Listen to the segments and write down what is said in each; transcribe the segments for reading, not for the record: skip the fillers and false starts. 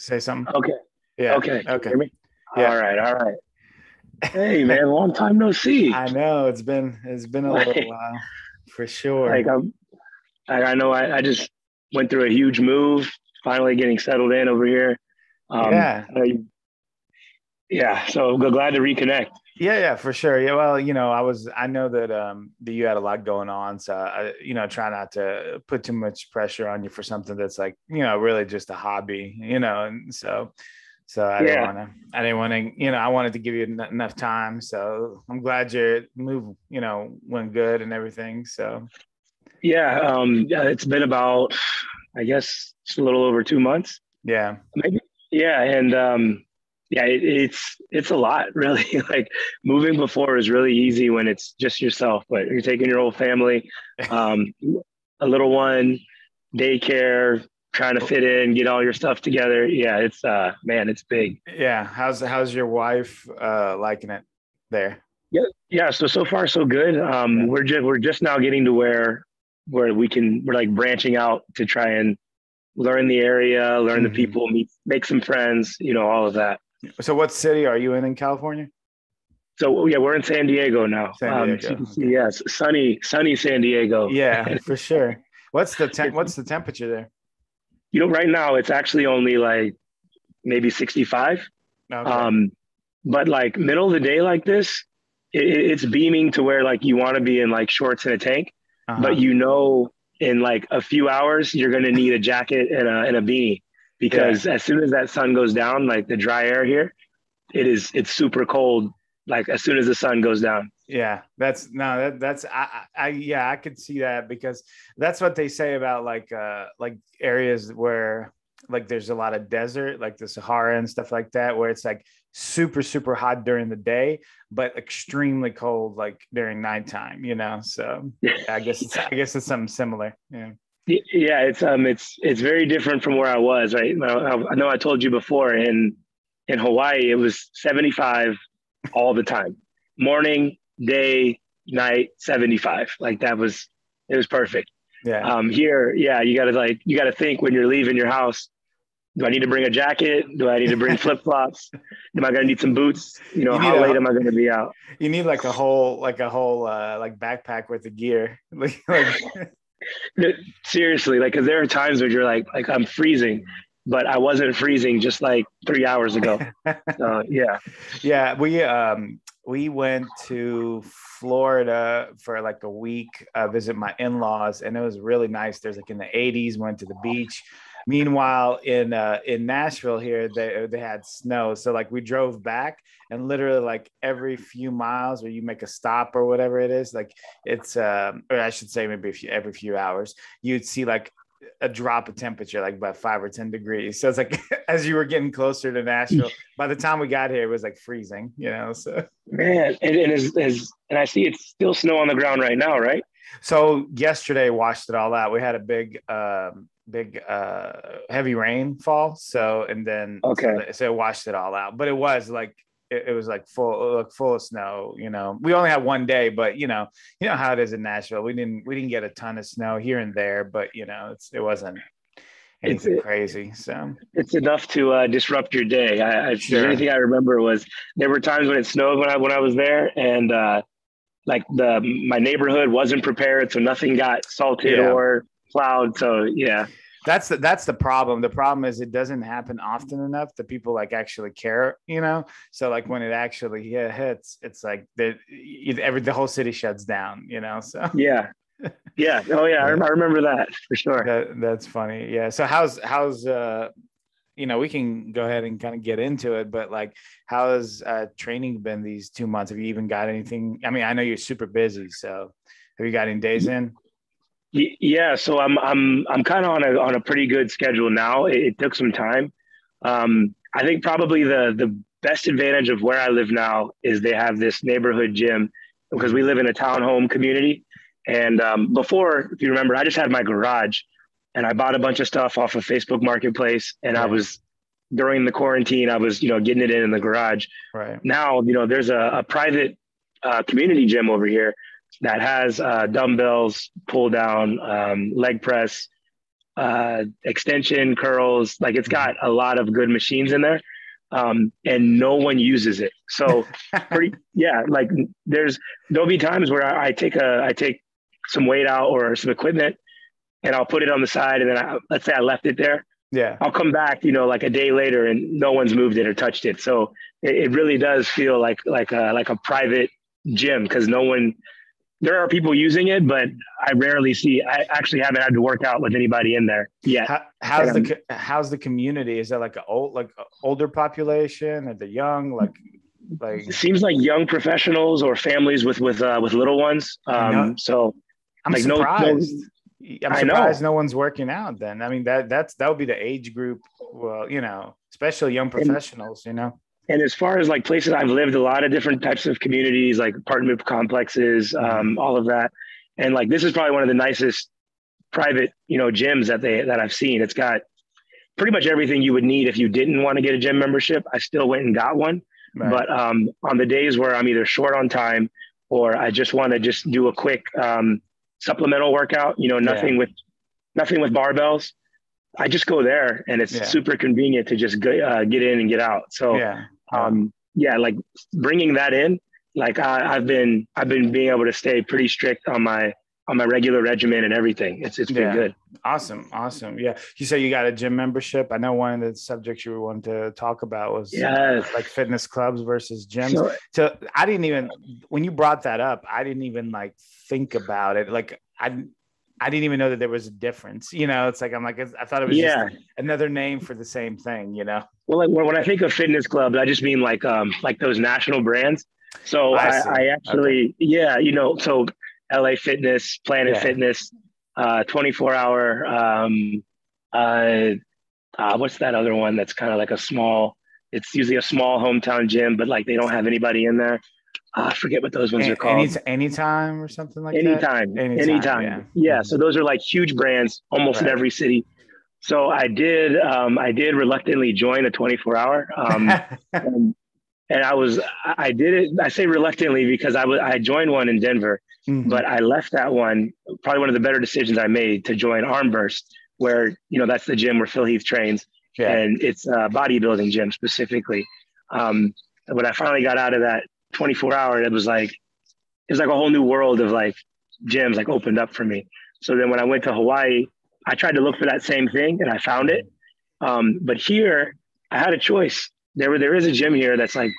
say something? Okay. Yeah. Okay. Can you Okay. hear me? Yeah. All right. All right. Hey, man, long time no see. I know it's been a little Like, while for sure. like I know I just went through a huge move, finally getting settled in over here. Yeah. Yeah. So glad to reconnect. Yeah, yeah, for sure. Yeah, well, I know that you had a lot going on, so try not to put too much pressure on you for something that's like, really just a hobby, and so Yeah. I didn't want to, I wanted to give you enough time. So I'm glad your move, went good and everything. So Yeah. Yeah. It's been about, I guess, just a little over 2 months, yeah. maybe. Yeah. And yeah, it's a lot, really. Like moving before is really easy when it's just yourself, but you're taking your whole family, um, a little one, daycare, trying to fit in, get all your stuff together. Yeah, it's man, it's big. Yeah. How's your wife liking it there? Yeah, yeah. So far so good. Yeah. We're just now getting to where we're like branching out to try and learn the area, learn the Hmm. people, make some friends, all of that. So what city are you in California? So yeah, we're in San Diego now. San So you Diego. can see, Okay. yes, sunny San Diego. Yeah, for sure. It's, What's the temperature there? right now it's actually only like maybe 65. Okay. Um, but like middle of the day like this, it's beaming to where like you want to be in like shorts and a tank, but Uh-huh. in like a few hours you're gonna need a jacket and a beanie Yeah. because as soon as that sun goes down, like the dry air here, it's super cold. Like as soon as the sun goes down. Yeah. That's no, that's yeah, I could see that because that's what they say about like areas where like there's a lot of desert, like the Sahara and stuff like that, where it's like super, super hot during the day, but extremely cold like during nighttime, So yeah, I guess it's something similar. Yeah. Yeah, it's very different from where I was. Right, I know I told you before in Hawaii it was 75 all the time, morning, day, night, 75. Like that was it was perfect. Yeah. Here, yeah, you gotta think when you're leaving your house. Do I need to bring a jacket? Do I need to bring flip flops? Am I gonna need some boots? You need How late a am I gonna be out? you need like a whole like backpack worth of gear. Like Seriously, like, because there are times where you're like I'm freezing, but I wasn't freezing just like 3 hours ago. So yeah. yeah, we went to Florida for like a week, visit my in-laws, and it was really nice. There's like in the 80s, went to the beach. Meanwhile, in Nashville here, they had snow. So like we drove back and literally like every few miles where you make a stop or whatever it is, like it's or I should say maybe every few hours, you'd see like a drop of temperature like by 5 or 10 degrees. So it's like as you were getting closer to Nashville, by the time we got here, it was like freezing. So Man, and I see it's still snow on the ground right now, right? so yesterday washed it all out. We had a big heavy rainfall. So and then Okay. so it washed it all out. But it was like it was like full of snow. We only had one day, but you know how it is in Nashville. We didn't get a ton of snow here and there, but it wasn't It's anything crazy. So it's enough to disrupt your day. If there's sure. anything I remember was there were times when it snowed when I was there, and like the my neighborhood wasn't prepared, so nothing got salted Yeah. or plowed. So yeah, That's the problem. The problem is it doesn't happen often enough that people like actually care. So like when it actually hits, it's like the whole city shuts down. So yeah, yeah. Oh yeah, yeah, I remember that for sure. that's funny. Yeah. So how's we can go ahead and kind of get into it, but like how has training been these 2 months? Have you even got anything? I mean, I know you're super busy, so have you got any days in? Yeah, so I'm kind of on a pretty good schedule now. It took some time. I think probably the best advantage of where I live now is they have this neighborhood gym because we Mhm. live in a townhome community. And before, if you remember, I just had my garage, and I bought a bunch of stuff off of Facebook Marketplace, and I Yeah. was during the quarantine, I was getting it in the garage. Right. Now there's a private community gym over here that has dumbbells, pull down, leg press, extension, curls. Like it's got a lot of good machines in there, and no one uses it. So yeah. Like there'll be times where I take some weight out or some equipment, and I'll put it on the side, and then let's say I left it there. Yeah. I'll come back, like a day later, and no one's moved it or touched it. So it really does feel like a private gym, because there are people using it, but I actually haven't had to work out with anybody in there yet. How's the community? Is that like older population, or the young, like it seems like young professionals or families with little ones. So I'm surprised. I'm surprised no one's working out then. I mean, that would be the age group. Well, especially young professionals, And as far as like places I've lived, a lot of different types of communities, like apartment complexes, all of that. And like, this is probably one of the nicest private, gyms that I've seen. It's got pretty much everything you would need if you didn't want to get a gym membership. I still went and got one. Right. But on the days where I'm either short on time or I just want to just do a quick supplemental workout, nothing with barbells, I just go there, and it's super convenient to just get in and get out. So, like bringing that in, like I've been being able to stay pretty strict on my regular regimen and everything. It's been good. Awesome. Yeah. You said you got a gym membership. I know one of the subjects you wanted to talk about was like fitness clubs versus gyms. So I didn't even, when you brought that up, I didn't even like think about it. Like I didn't even know that there was a difference. It's like, I thought it was just another name for the same thing, Well, like when I think of fitness clubs, I just mean like those national brands. So I actually, so LA Fitness, Planet Fitness, 24-hour. What's that other one that's kind of like it's usually a small hometown gym, but like they don't have anybody in there. I forget what those ones are called. Anytime or something like that? Anytime. Yeah. So those are like huge brands almost in every city. So I did reluctantly join a 24-hour. And I did it. I say reluctantly because I joined one in Denver, but I left that one, probably one of the better decisions I made, to join Armburst, where, that's the gym where Phil Heath trains. Yeah. And it's a bodybuilding gym specifically. When I finally got out of that 24-hour, it was like a whole new world of like gyms like opened up for me. So then when I went to Hawaii, I tried to look for that same thing and I found it. But here I had a choice. There is a gym here that's like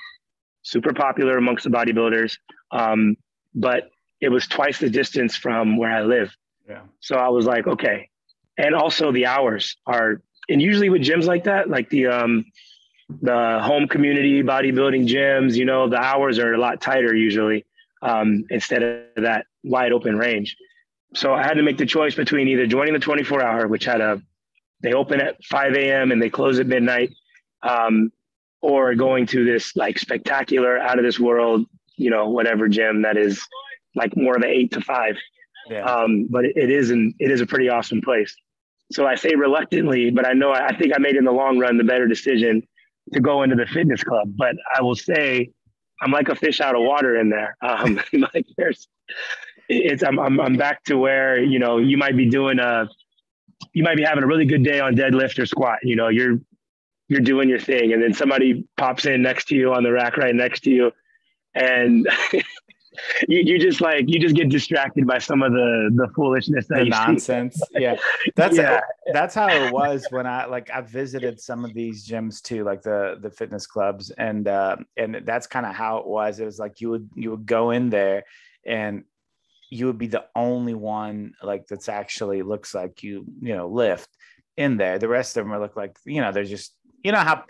super popular amongst the bodybuilders. But it was twice the distance from where I live. Yeah. So I was like, okay. And also the hours are, and usually with gyms like that, like the home community bodybuilding gyms, the hours are a lot tighter usually, instead of that wide open range. So I had to make the choice between either joining the 24-hour, which they open at 5 a.m. and they close at midnight, or going to this like spectacular, out of this world, whatever gym that is like more of an 8 to 5. Yeah. But it is a pretty awesome place. So I say reluctantly, but I think I made in the long run the better decision to go into the fitness club. But I will say I'm like a fish out of water in there. I'm back to where, you might be having a really good day on deadlift or squat. You're doing your thing, and then somebody pops in next to you on the rack right next to you, and you just get distracted by some of the foolishness, the nonsense. Yeah. That's how it was when I visited some of these gyms too, like the fitness clubs, and that's kind of how it was. It was like you would go in there and you would be the only one like that's actually looks like you lift in there. The rest of them look like they're just, how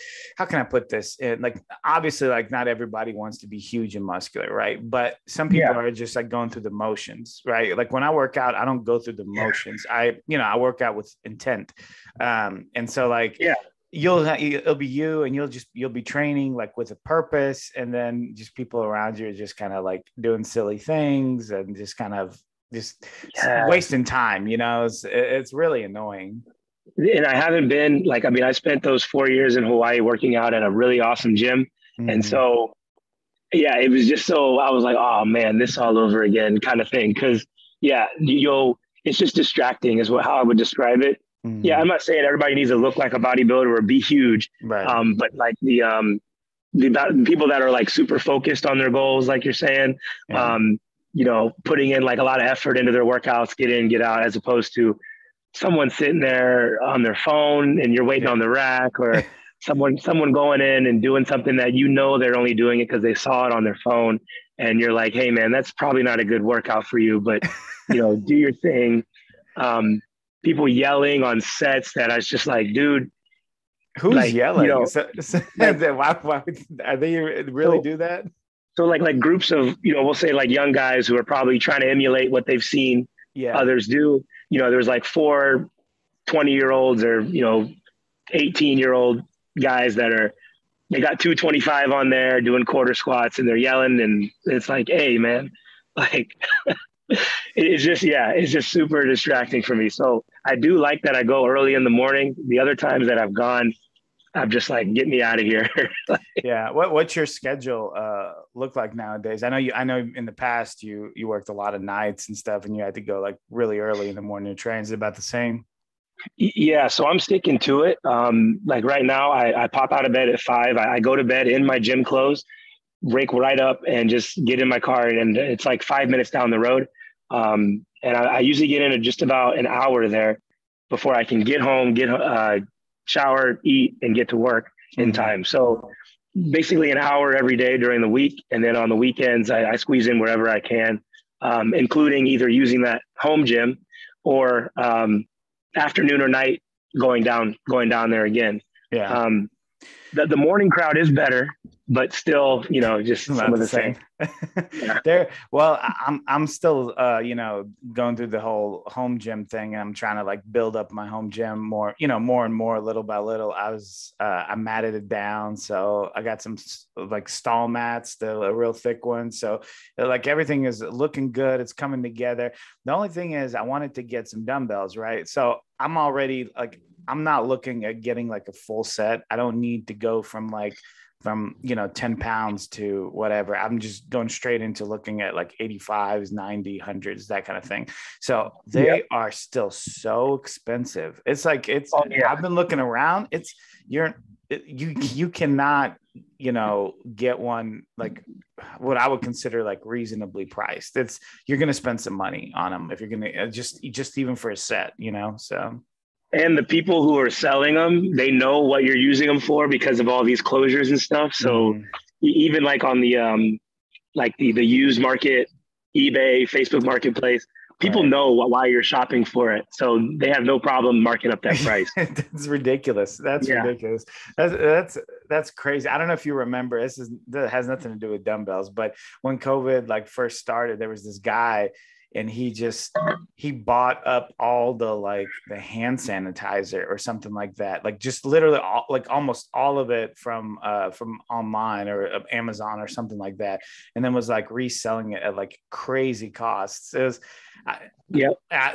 can I put this in? Like, obviously, like not everybody wants to be huge and muscular, right? But some people are just like going through the motions, right? Like when I work out, I don't go through the motions. I work out with intent. And so like, it'll be you, and you'll be training like with a purpose. And then just people around you are just kind of like doing silly things and just kind of wasting time, it's really annoying. And I haven't been I spent those 4 years in Hawaii working out at a really awesome gym. Mm-hmm. And so, it was just I was like, oh man, this all over again kind of thing. Cause it's just distracting is how I would describe it. Yeah, I'm not saying everybody needs to look like a bodybuilder or be huge, Right. but like the people that are like super focused on their goals, like you're saying, Yeah. um, putting in like a lot of effort into their workouts, get in, get out, as opposed to someone sitting there on their phone and you're waiting Yeah. on the rack, or someone going in and doing something that they're only doing it because they saw it on their phone, and you're like, hey man, that's probably not a good workout for you, but do your thing. Um, People yelling on sets that I was just like, dude, Who's like yelling? like Why are they really so do that? so like groups of we'll say like young guys who are probably trying to emulate what they've seen Yeah. others do. There's like 4 20-year-olds or 18-year-old guys that they got 225 on there doing quarter squats, and they're yelling, and it's like, hey man, like it's just super distracting for me. So I do like that I go early in the morning. The other times that I've gone, I'm just like, get me out of here. Yeah. What's your schedule look like nowadays? I know in the past you worked a lot of nights and stuff, and you had to go like really early in the morning to train. Is it about the same? Yeah, so I'm sticking to it. Like right now, I pop out of bed at 5. I go to bed in my gym clothes, rake right up, and just get in my car. And it's like 5 minutes down the road. And I usually get in at just about an hour there before I can get home, get shower, eat, and get to work in Mm-hmm. time. So basically an hour every day during the week. And then on the weekends, I squeeze in wherever I can, including either using that home gym or afternoon or night going down there again. Yeah. Um, the morning crowd is better, but still, just some Not of the the same. same. Yeah. Well, I'm still going through the whole home gym thing, and I'm trying to like build up my home gym more, more and more, little by little. I matted it down, so I got some like stall mats, a real thick one, so like everything is looking good. It's coming together. The only thing is I wanted to get some dumbbells, right? So I'm already like, I'm not looking at getting like a full set. I don't need to go from 10 pounds to whatever. I'm just going straight into looking at like 85s, 90, hundreds, that kind of thing. So Yep. they are still so expensive. It's like, Oh yeah. I've been looking around. You cannot, get one like what I would consider like reasonably priced. You're going to spend some money on them if you're going to just even for a set, so. And the people who are selling them, they know what you're using them for because of all these closures and stuff. So Mm-hmm. even like on the like the used market, eBay, Facebook Marketplace, people Right. know why you're shopping for it. So they have no problem marking up that price. That's ridiculous. That's Yeah. ridiculous. That's crazy. I don't know if you remember. That has nothing to do with dumbbells, but when COVID like first started, there was this guy, and he bought up all the hand sanitizer or something like that, like just literally like almost all of it from online or Amazon or something like that, and then was like reselling it at like crazy costs. It was Yeah.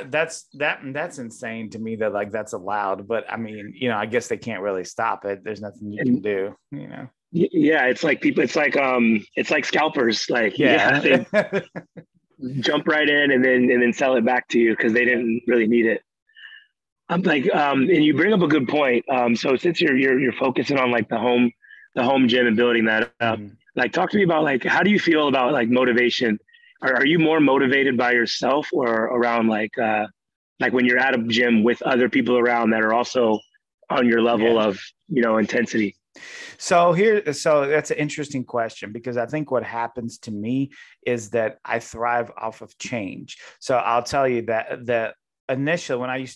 that's insane to me that like that's allowed, but I mean, I guess they can't really stop it. There's nothing you can And do. yeah, it's like people, it's like scalpers, like, yeah, Yeah. they jump right in and then sell it back to you because they didn't really need it. I'm like, and you bring up a good point. So since you're focusing on like the home gym and building that up, Mhm. like talk to me about like how do you feel about like motivation? Are you more motivated by yourself or around like when you're at a gym with other people around that are also on your level Yeah. of intensity? So that's an interesting question, because I think what happens to me is that I thrive off of change. So I'll tell you that initially when I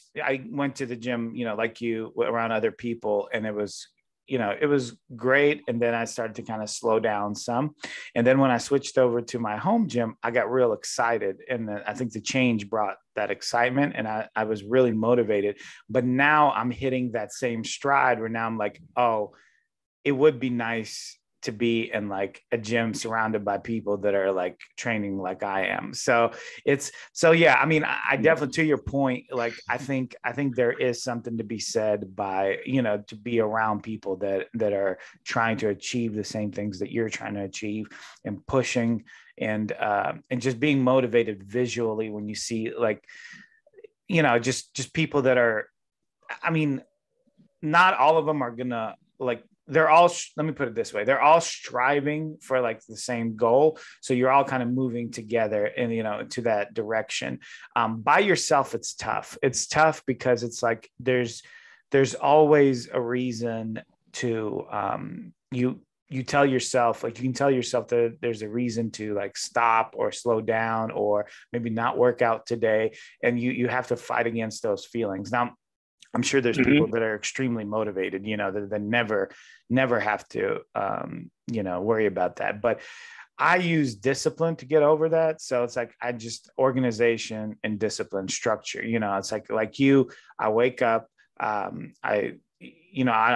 went to the gym, like you, around other people, and it was great. And then I started to kind of slow down some. And then when I switched over to my home gym, I got real excited. And then I think the change brought that excitement, and I was really motivated. But now I'm hitting that same stride where now I'm like, oh, it would be nice to be in like a gym surrounded by people that are like training like I am. Yeah, I mean, I definitely, to your point, like I think there is something to be said by, to be around people that are trying to achieve the same things that you're trying to achieve, and pushing, and just being motivated visually when you see like, just people that are I mean, not all of them are gonna like, they're all, let me put it this way, they're all striving for like the same goal. So you're all kind of moving together and, you know, to that direction. By yourself, it's tough. It's tough because it's like, there's always a reason to, you tell yourself, like, you can tell yourself that there's a reason to like stop or slow down or maybe not work out today. And you have to fight against those feelings. Now, I'm sure there's people that are extremely motivated, you know, that never have to, you know, worry about that. But I use discipline to get over that. So it's like, I just organization and discipline, structure, you know, it's like you, I wake up, I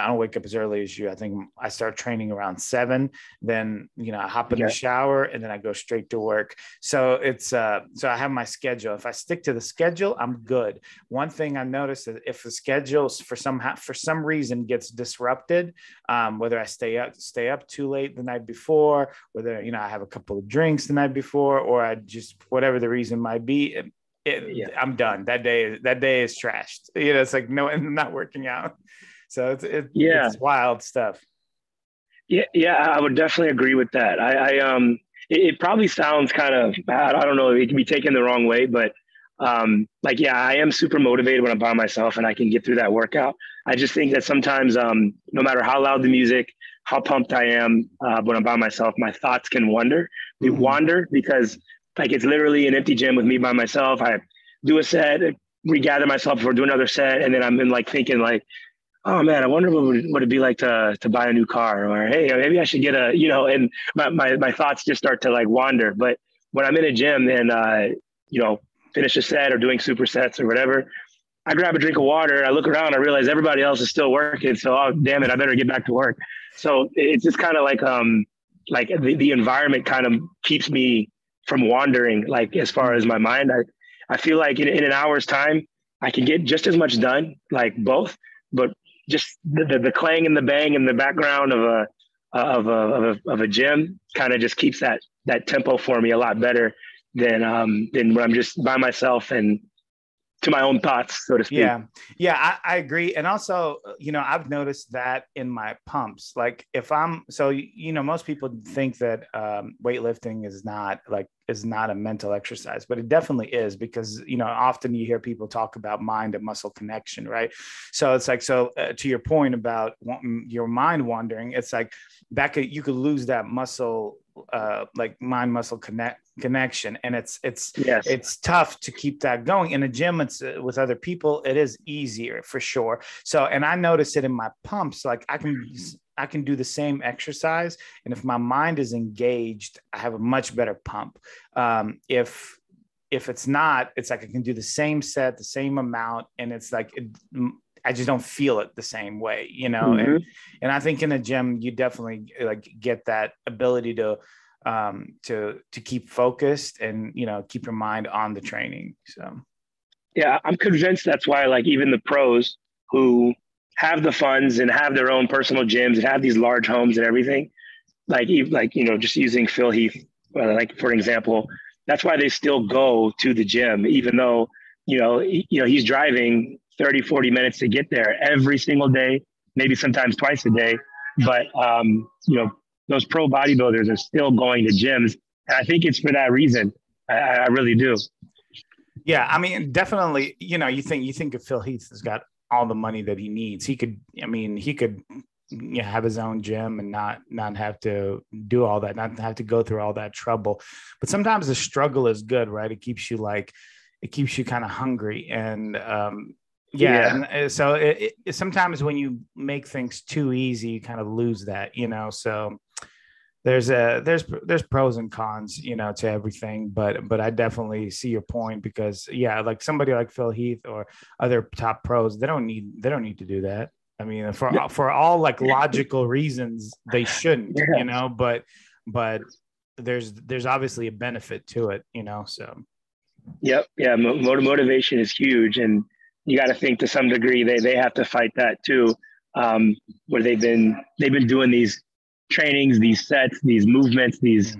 don't wake up as early as you. I think I start training around 7. Then, you know, I hop in the shower and then I go straight to work. So it's, so I have my schedule. If I stick to the schedule, I'm good. One thing I noticed is if the schedule for some reason gets disrupted, whether I stay up too late the night before, whether, you know, I have a couple of drinks the night before, or I just, whatever the reason might be, I'm done. That day is trashed. You know, it's like, no, I'm not working out. So it's wild stuff. Yeah, I would definitely agree with that. It probably sounds kind of bad. I don't know. It can be taken the wrong way, but like, yeah, I am super motivated when I'm by myself and I can get through that workout. I just think that sometimes, no matter how loud the music, how pumped I am, when I'm by myself, my thoughts can wander. They wander because like, it's literally an empty gym with me by myself. I do a set, regather myself for do another set. And then I'm in like thinking like, oh man, I wonder what would it be like to buy a new car, or hey, maybe I should get a, you know, and my thoughts just start to like wander. But when I'm in a gym and you know, finish a set or doing supersets or whatever, I grab a drink of water, I look around, I realize everybody else is still working. So, oh damn it, I better get back to work. So it's just kind of like the environment kind of keeps me from wandering, like as far as my mind. I feel like in an hour's time, I can get just as much done, like both, but just the clang and the bang in the background of a gym kind of just keeps that tempo for me a lot better than when I'm just by myself and to my own thoughts, so to speak. Yeah, I agree. And also, you know, I've noticed that in my pumps, like if I'm, so, you know, most people think that weightlifting is not a mental exercise, but it definitely is, because, you know, often you hear people talk about mind and muscle connection, right? So it's like, to your point about your mind wandering, it's like you could lose that muscle, like mind muscle connection, and it's tough to keep that going. In a gym, it's with other people, it is easier for sure. So, and I notice it in my pumps, like I can do the same exercise, and if my mind is engaged, I have a much better pump. If it's not, it's like I can do the same set, the same amount, and it's like I just don't feel it the same way, you know. And I think in a gym, you definitely like get that ability to keep focused and, you know, keep your mind on the training. So yeah, I'm convinced that's why, like, even the pros who have the funds and have their own personal gyms and have these large homes and everything, like you know, just using Phil Heath, like for example, that's why they still go to the gym, even though, you know, he's driving 30, 40 minutes to get there every single day, maybe sometimes twice a day. But, you know, those pro bodybuilders are still going to gyms. And I think it's for that reason. I really do. Yeah. I mean, definitely, you know, you think if Phil Heath has got all the money that he needs, he could have his own gym and not have to do all that, not have to go through all that trouble. But sometimes the struggle is good, right? It keeps you kind of hungry. And, and so it sometimes when you make things too easy, you kind of lose that, you know. So there's pros and cons, you know, to everything, but I definitely see your point, because like somebody like Phil Heath or other top pros, they don't need to do that. I mean, for all like logical reasons, they shouldn't, you know, but there's obviously a benefit to it, you know. So yeah, motivation is huge, and you got to think to some degree they have to fight that too, where they've been doing these trainings, these sets, these movements, these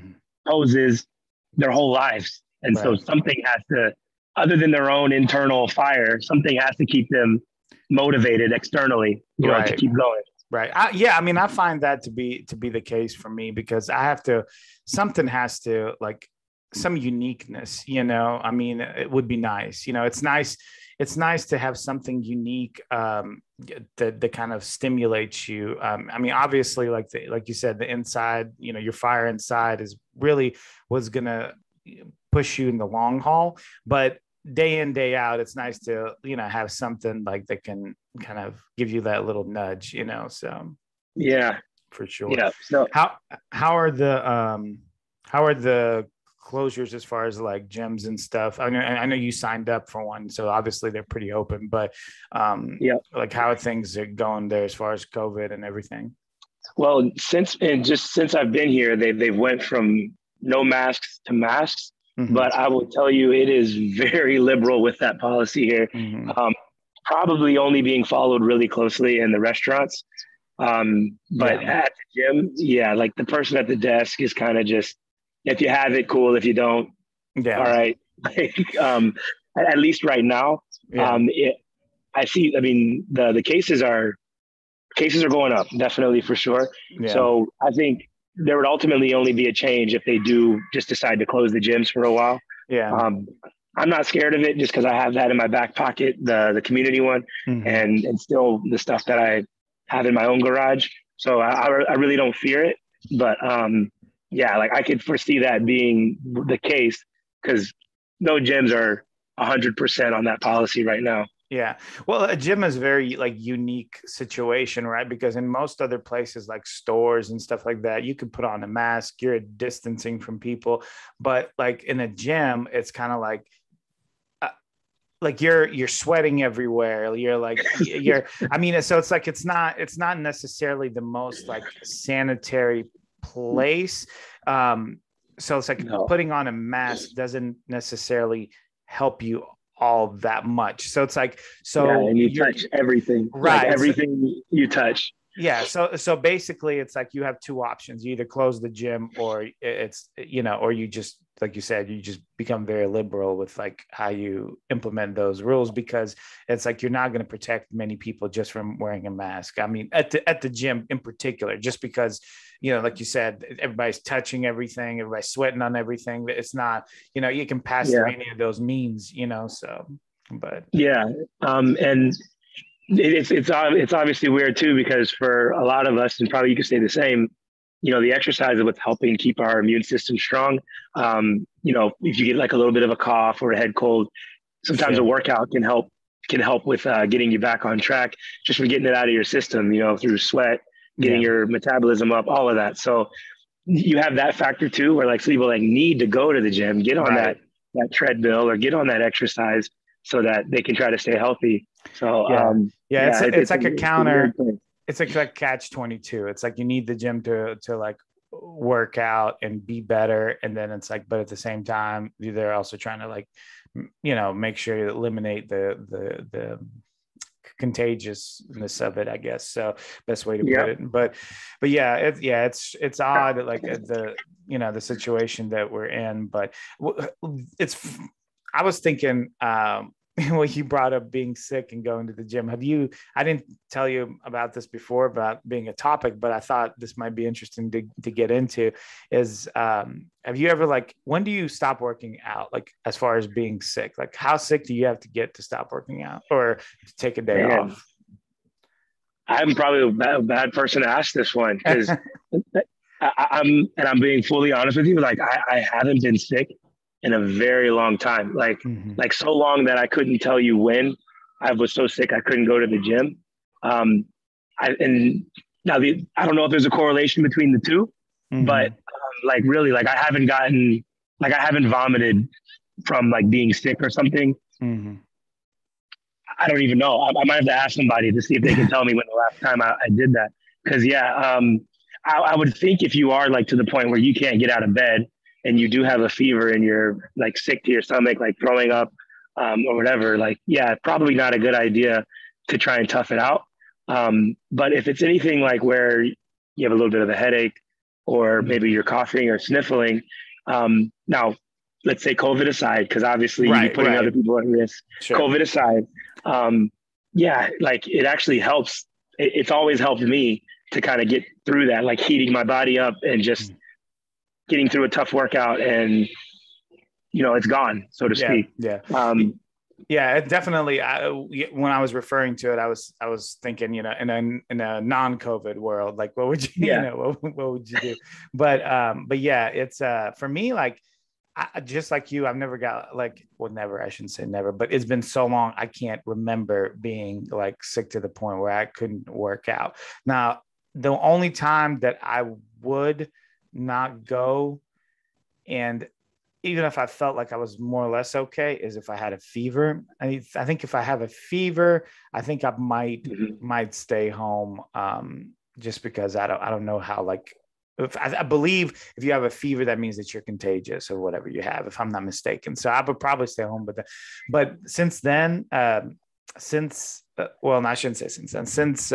poses their whole lives. And so something has to, other than their own internal fire, something has to keep them motivated externally, to Right. keep going. Right. Yeah. I mean, I find that to be the case for me, because I have to, something has to, like, some uniqueness, I mean, it would be nice, it's nice to have something unique, that kind of stimulates you. I mean, obviously, like you said, the inside, your fire inside is really what's going to push you in the long haul. But day in, day out, it's nice to, have something like that can kind of give you that little nudge, so Yeah. for sure. Yeah. So How are the closures as far as like gyms and stuff? I know you signed up for one, so obviously they're pretty open, but yeah. like, how are things going there as far as COVID and everything? Well, since I've been here, they've went from no masks to masks. Mm-hmm. But I will tell you, it is very liberal with that policy here. Mm-hmm. Probably only being followed really closely in the restaurants. But at the gym, yeah, like the person at the desk is kind of just, if you have it, cool. If you don't, all right. At least right now, I see. I mean, the cases are going up, definitely, for sure. Yeah. So I think there would ultimately only be a change if they do just decide to close the gyms for a while. Yeah. I'm not scared of it, just because I have that in my back pocket, the community one, Mm-hmm. and still the stuff that I have in my own garage. So I really don't fear it. But yeah, like I could foresee that being the case, because no gyms are 100% on that policy right now. Yeah. Well, a gym is a very like unique situation, right? Because in most other places like stores and stuff like that, you could put on a mask, you're distancing from people. But like in a gym, it's kind of like you're sweating everywhere. I mean, so it's like, it's not necessarily the most like sanitary place. So it's like putting on a mask doesn't necessarily help you all that much. So it's like, and you touch everything, right? Like everything you touch. Yeah. So basically it's like you have two options. You either close the gym, or it's, or you just, like you said, you just become very liberal with like how you implement those rules, because it's like, you're not going to protect many people just from wearing a mask. I mean, at the gym in particular, just because, like you said, everybody's touching everything, everybody's sweating on everything. It's not, you can pass through any of those means, so, but yeah. And it's obviously weird too, because for a lot of us, and probably you could say the same, the exercise is what's helping keep our immune system strong. If you get like a little bit of a cough or a head cold, sometimes a workout can help with getting you back on track, just from getting it out of your system, through sweat, getting your metabolism up, all of that. So you have that factor too, where like some people like need to go to the gym, get on that treadmill or get on that exercise so that they can try to stay healthy. So it's like a counter. It's like a catch-22. It's like you need the gym to like work out and be better, and then it's like, but at the same time, they're also trying to like, make sure you eliminate the contagiousness of it, I guess. So best way to put it. But yeah, it's odd, like the situation that we're in. But I was thinking, well, you brought up being sick and going to the gym. I didn't tell you about this before, about being a topic, but I thought this might be interesting to get into is, have you ever, like, when do you stop working out? Like, as far as being sick, like how sick do you have to get to stop working out or to take a day off? I'm probably a bad person to ask this one, because I'm being fully honest with you. Like I haven't been sick in a very long time, like so long that I couldn't tell you when. I was so sick I couldn't go to the gym. I don't know if there's a correlation between the two, but like really, like I haven't vomited from like being sick or something. I don't even know. I might have to ask somebody to see if they can tell me when the last time I did that. Because I would think if you are like to the point where you can't get out of bed and you do have a fever and you're like sick to your stomach, like throwing up or whatever, like, probably not a good idea to try and tough it out. But if it's anything like where you have a little bit of a headache, or maybe you're coughing or sniffling, now let's say COVID aside, because obviously you'd be putting other people at risk. Sure. COVID aside, yeah, like it actually helps. It's always helped me to kind of get through that, like heating my body up and just getting through a tough workout, and it's gone, so to Yeah, speak. yeah. Um, Yeah, it definitely. When I was referring to it, I was thinking, in a non-COVID world, like what would you, yeah. what would you do? But yeah, it's for me, like just like you, I've never got like, well, never, I shouldn't say never, but it's been so long, I can't remember being like sick to the point where I couldn't work out. Now, the only time that I would not go, and even if I felt like I was more or less okay, is if I had a fever. I think if I have a fever, I think I might Mhm. might stay home, just because I don't know how, like, if I believe if you have a fever, that means that you're contagious or whatever you have, if I'm not mistaken. So I would probably stay home. But since then, well, no, I shouldn't say since then. Since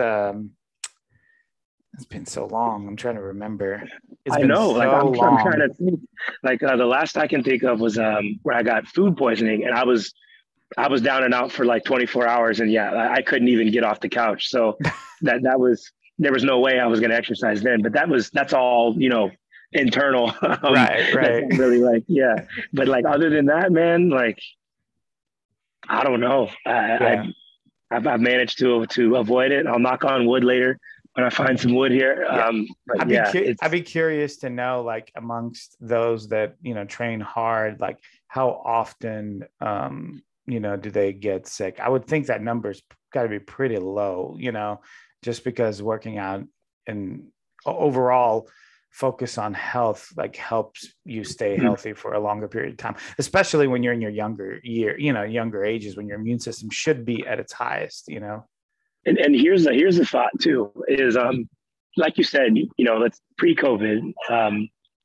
it's been so long. I'm trying to remember. It's I been know, like so I'm trying long. to think. Like the last I can think of was where I got food poisoning, and I was down and out for like 24 hours, and yeah, I couldn't even get off the couch. So that was there was no way I was going to exercise then. But that's all internal. Right, That's right. not really like, yeah. But like other than that, man, like I don't know. Yeah. I've managed to avoid it. I'll knock on wood later when I find some wood here. Yeah. But I'd be yeah, cu- I'd it's be curious to know, like, amongst those that train hard, like how often do they get sick? I would think that number's got to be pretty low, just because working out and overall focus on health like helps you stay healthy for a longer period of time, especially when you're in your younger ages, when your immune system should be at its highest. and here's the thought too is like you said, that's pre-COVID.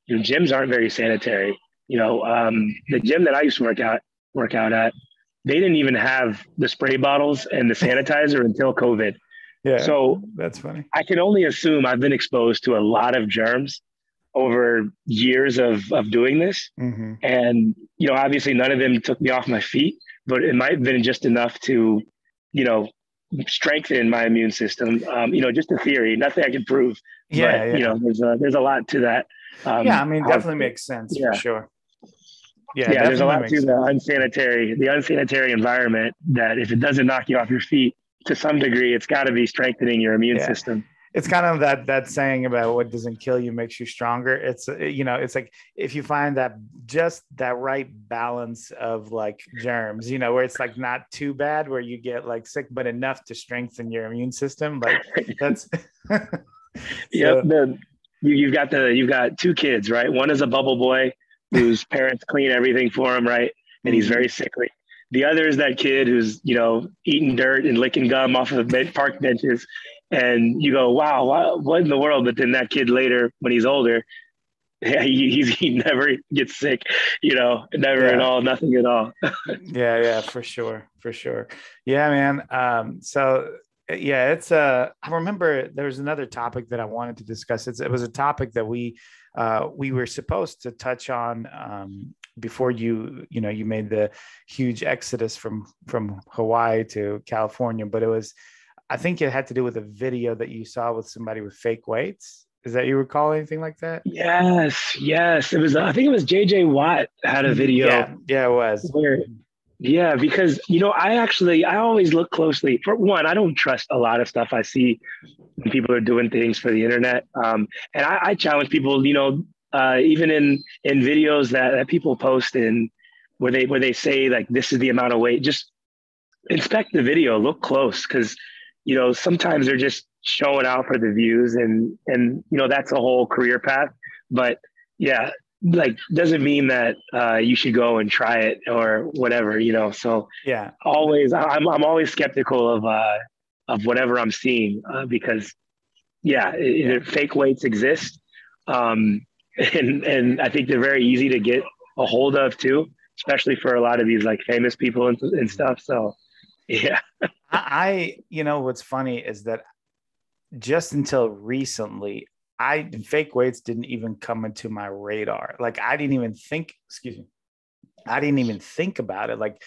Gyms aren't very sanitary. The gym that I used to work out at, they didn't even have the spray bottles and the sanitizer until COVID. Yeah, So that's funny. I can only assume I've been exposed to a lot of germs over years of doing this. Mm-hmm. And, obviously none of them took me off my feet, but it might have been just enough to, you know, strengthen my immune system. Just a theory, nothing I can prove, but, Yeah, yeah. there's a lot to that. Yeah, I mean, How, definitely makes sense for yeah. sure. Yeah, Yeah. There's a definitely lot to makes sense. the unsanitary environment that if it doesn't knock you off your feet to some degree, it's got to be strengthening your immune Yeah. system. It's kind of that saying about what doesn't kill you makes you stronger. It's like if you find that just that right balance of like germs, where it's like not too bad where you get like sick, but enough to strengthen your immune system. Like that's Yep. so You've got two kids, right? One is a bubble boy whose parents clean everything for him, right? And he's mhm. very sickly. The other is that kid who's eating dirt and licking gum off of park benches, and you go, wow, what in the world? But then that kid later, when he's older, yeah, he never gets sick, never at Yeah. all, nothing at all. Yeah, for sure, for sure. Yeah, man. So yeah, I remember there was another topic that I wanted to discuss. It was a topic that we were supposed to touch on before you made the huge exodus from Hawaii to California, but I think it had to do with a video that you saw with somebody with fake weights. Is that you recall anything like that? Yes, yes. It was. I think it was JJ Watt had a video Yeah, yeah, it was. where, yeah, because I always look closely. For one, I don't trust a lot of stuff I see when people are doing things for the internet. And I challenge people, even in videos that people post in where they say like this is the amount of weight, just inspect the video, look close, because sometimes they're just showing out for the views, and that's a whole career path. But yeah, like doesn't mean that you should go and try it or whatever. So Yeah. always, I'm always skeptical of whatever I'm seeing because yeah, Yeah. fake weights exist, um, and I think they're very easy to get a hold of too, especially for a lot of these like famous people and stuff. So yeah. What's funny is that just until recently, fake weights didn't even come into my radar. Like I didn't even think, excuse me, I didn't even think about it. Like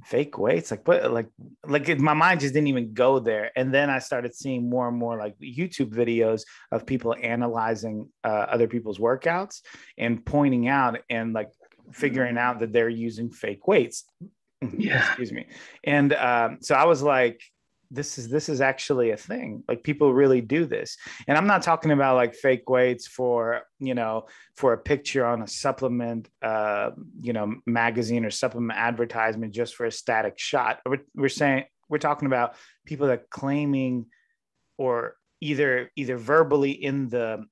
fake weights, like what, my mind just didn't even go there. And then I started seeing more and more like YouTube videos of people analyzing other people's workouts and pointing out and like figuring out that they're using fake weights. Yeah. Excuse me. And so I was like, this is actually a thing. Like people really do this. And I'm not talking about like fake weights for, for a picture on a supplement, magazine or supplement advertisement just for a static shot. We're talking about people that claiming, or either verbally in the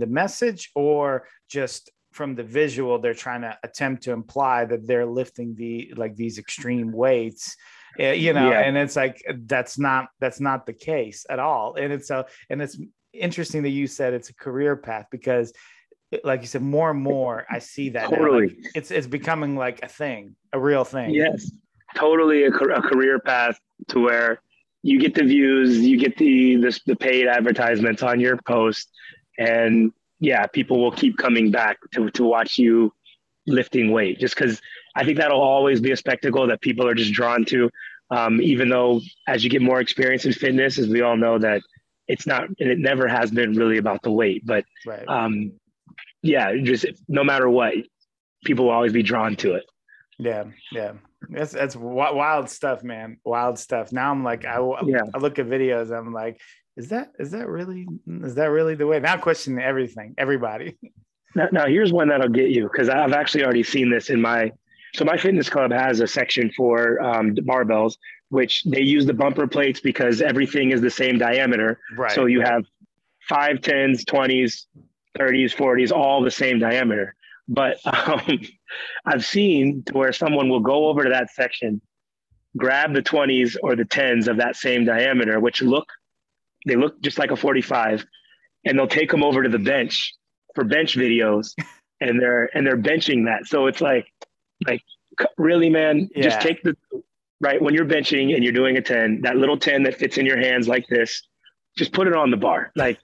message, or just from the visual, they're trying to attempt to imply that they're lifting these extreme weights. And it's like that's not the case at all. And it's interesting that you said it's a career path, because like you said, more and more I see that totally. Now. Like it's becoming like a thing, a real thing. Yes, totally a career path, to where you get the views, you get the paid advertisements on your post, and yeah, people will keep coming back to watch you lifting weight, just because I think that'll always be a spectacle that people are just drawn to. Even though as you get more experience in fitness, as we all know, that it's not, and it never has been really about the weight, but right. Just no matter what, people will always be drawn to it. Yeah. That's wild stuff, man. Wild stuff. Now I'm like, I look at videos, I'm like, is that really the way? Now I'm questioning everybody. Now here's one that'll get you, because I've actually already seen this in my fitness club has a section for barbells, which they use the bumper plates because everything is the same diameter. Right. So you have 5, 10s, 20s, 30s, 40s, all the same diameter. But I've seen to where someone will go over to that section, grab the 20s or the 10s of that same diameter, which look just like a 45, and they'll take them over to the bench for bench videos, and they're benching that. So it's like really, man, just take when you're benching and you're doing a 10, that little 10 that fits in your hands like this, just put it on the bar. Like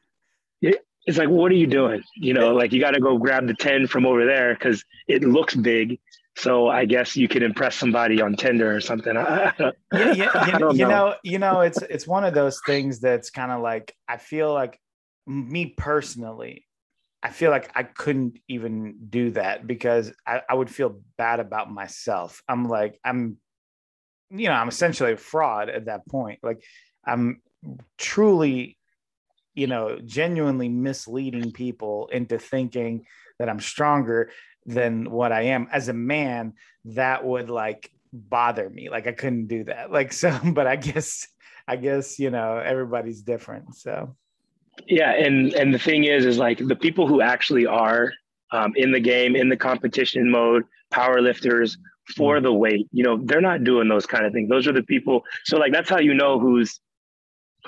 it's like, what are you doing? Like you got to go grab the 10 from over there because it looks big. So I guess you could impress somebody on Tinder or something. I don't know. It's one of those things that's kind of like, I feel like, me personally, I feel like I couldn't even do that because I would feel bad about myself. I'm essentially a fraud at that point. Like I'm truly, genuinely misleading people into thinking that I'm stronger than what I am. As a man, that would like bother me. Like I couldn't do that. Like, so, but I guess, everybody's different. So. Yeah. And the thing is like the people who actually are in the game, in the competition mode, power lifters for the weight, they're not doing those kind of things. Those are the people. So like, that's how you know who's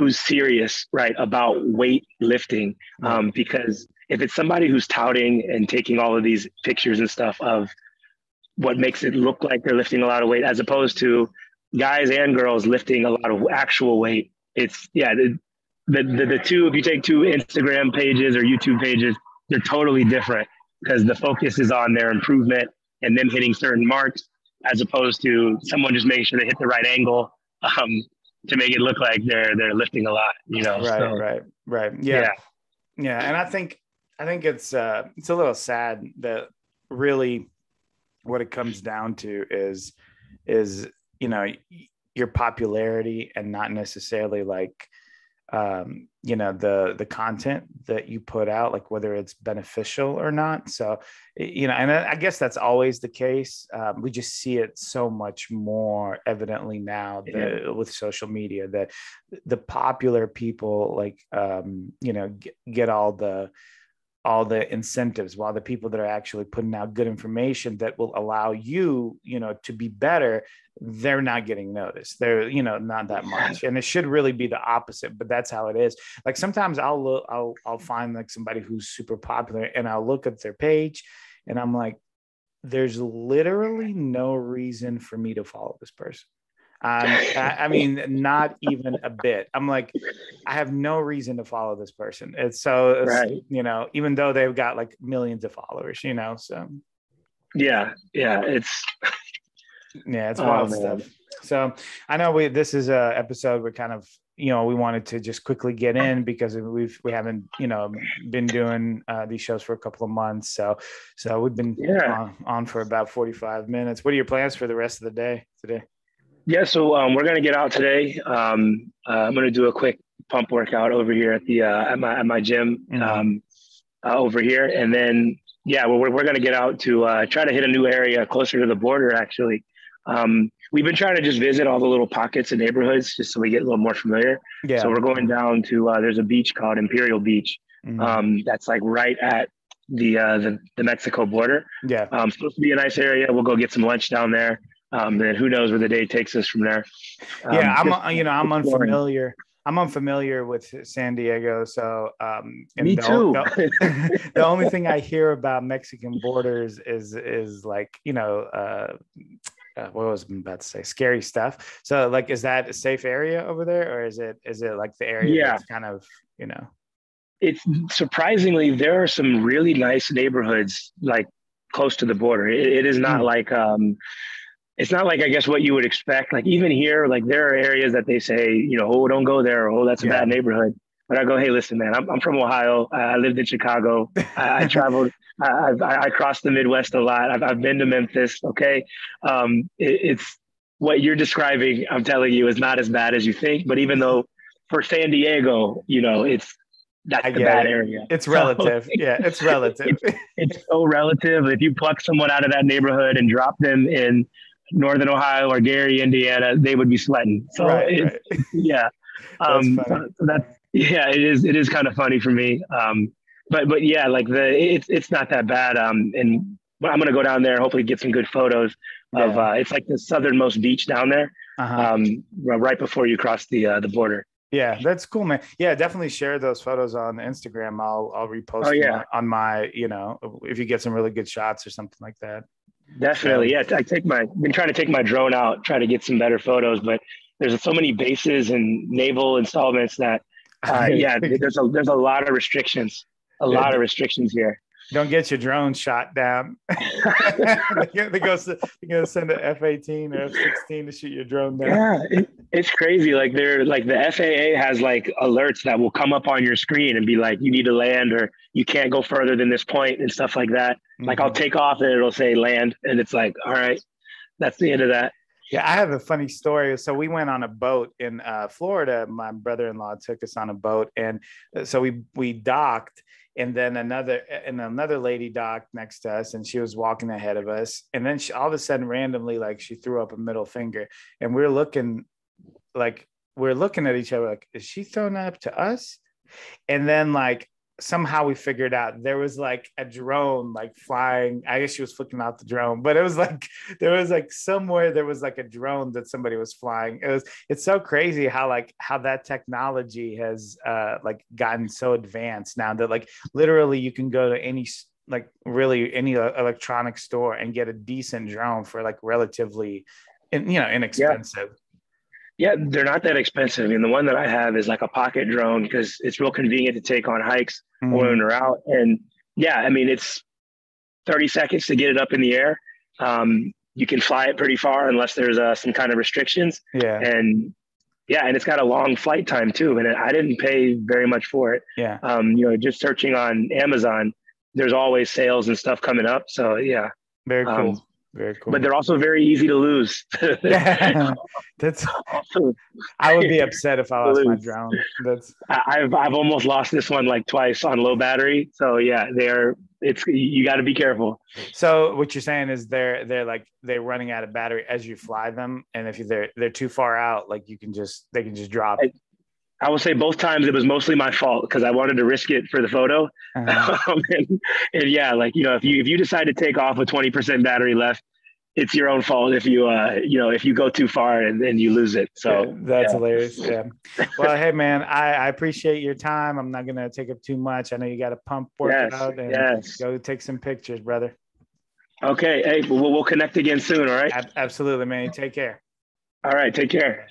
serious, right, about weight lifting. Because if it's somebody who's touting and taking all of these pictures and stuff of what makes it look like they're lifting a lot of weight, as opposed to guys and girls lifting a lot of actual weight, it's the two, if you take two Instagram pages or YouTube pages, they're totally different because the focus is on their improvement and them hitting certain marks, as opposed to someone just making sure they hit the right angle to make it look like they're lifting a lot, Right. Yeah. And I think it's a little sad that really what it comes down to is your popularity and not necessarily like the content that you put out, like whether it's beneficial or not. So, and I guess that's always the case. We just see it so much more evidently now with social media that the popular people like, get all the incentives, while the people that are actually putting out good information that will allow you, to be better, they're not getting noticed. They're, not that much. And it should really be the opposite, but that's how it is. Like sometimes I'll find like somebody who's super popular and I'll look at their page and I'm like, there's literally no reason for me to follow this person. I mean, not even a bit. I'm like, I have no reason to follow this person. It's even though they've got like millions of followers, so. Yeah. It's Yeah, it's Oh wild man. stuff. So I know this is a episode we're kind of, we wanted to just quickly get in because we haven't, been doing these shows for a couple of months. So we've been Yeah. on for about 45 minutes. What are your plans for the rest of the day today? Yeah. So we're gonna get out today. I'm gonna do a quick pump workout over here at the at my gym Mm-hmm. over here, and then yeah, we're gonna get out to try to hit a new area closer to the border. Actually, we've been trying to just visit all the little pockets and neighborhoods just so we get a little more familiar. So Yeah. we're going down to there's a beach called Imperial Beach. Mm-hmm. That's like right at the Mexico border. Yeah. Supposed to be a nice area. We'll go get some lunch down there. Then who knows where the day takes us from there. Yeah, Just I'm exploring. unfamiliar. I'm unfamiliar with San Diego, so and Me too. the only thing I hear about Mexican borders is like what was I about to say? Scary stuff. So like, is that a safe area over there, or is it like the area Yeah, that's kind of it's surprisingly there are some really nice neighborhoods like close to the border. It is not Mm, like it's not like I guess what you would expect. Like even here, like there are areas that they say, oh, don't go there. Oh, that's a yeah. bad neighborhood. But I go, hey, listen, man, I'm from Ohio. I lived in Chicago. I traveled. I crossed the Midwest a lot. I've been to Memphis. Okay, it's what you're describing. I'm telling you, is not as bad as you think. But even though for San Diego, that's I the get bad it. area. It's So relative. Yeah, it's relative. it's it's so relative. If you pluck someone out of that neighborhood and drop them in Northern Ohio or Gary, Indiana, they would be sweating. So Right, right. yeah. That's So, funny. so that's yeah, it is kind of funny for me. But yeah, like it's not that bad. And I'm gonna go down there, hopefully get some good photos of Yeah. it's like the southernmost beach down there, Uh-huh. right before you cross the border. Yeah, that's cool, man. Yeah, definitely share those photos on Instagram. I'll Oh repost them yeah, on my, if you get some really good shots or something like that. definitely. So Yeah, been trying to take my drone out, try to get some better photos, but there's so many bases and naval installments that, yeah, there's a lot of restrictions, a yeah, lot of restrictions here. don't get your drone shot down. They're gonna send an F-18 or F-16 to shoot your drone down. Yeah, it's crazy. Like they're like the FAA has like alerts that will come up on your screen and be like, you need to land or you can't go further than this point and stuff like that. Like I'll Mhm. take off and it'll say land, and it's like, all right, that's the end of that. Yeah, I have a funny story. So we went on a boat in Florida. My brother-in-law took us on a boat, and so we docked, and then another lady docked next to us, and she was walking ahead of us, and then all of a sudden, randomly, like she threw up a middle finger, and we're looking at each other like, is she throwing up to us? And then like somehow we figured out there was like a drone like flying. I guess she was flicking out the drone, but it was like there was like somewhere there was like a drone that somebody was flying. It's so crazy how that technology has like gotten so advanced now that like literally you can go to any like really any electronic store and get a decent drone for like relatively Yeah, inexpensive. yeah, they're not that expensive. I mean, the one that I have is like a pocket drone because it's real convenient to take on hikes or when Mm, we're out. And yeah, I mean, it's 30 seconds to get it up in the air. You can fly it pretty far unless there's some kind of restrictions. yeah, And yeah, and it's got a long flight time too. And I didn't pay very much for it. yeah. Just searching on Amazon, there's always sales and stuff coming up. So yeah, Very um, cool. Very but cool. they're also very easy to lose. That's Also, I would be upset if I to lost my lose. drone. That's I've almost lost this one like twice on low battery. So yeah, it's you got to be careful. so what you're saying is they're running out of battery as you fly them, and if they're too far out, like they can just drop. I, I will say both times it was mostly my fault because I wanted to risk it for the photo. Uh-huh. And yeah, like if you decide to take off with 20% battery left, it's your own fault if you go too far and then you lose it. Yeah, So that's yeah, hilarious. Yeah. Well, hey man, I appreciate your time. I'm not gonna take up too much. I know you got a pump yes, workout and yes. go take some pictures, brother. Okay, hey, we'll connect again soon. All right, Absolutely, man. Take care. all right. Take care.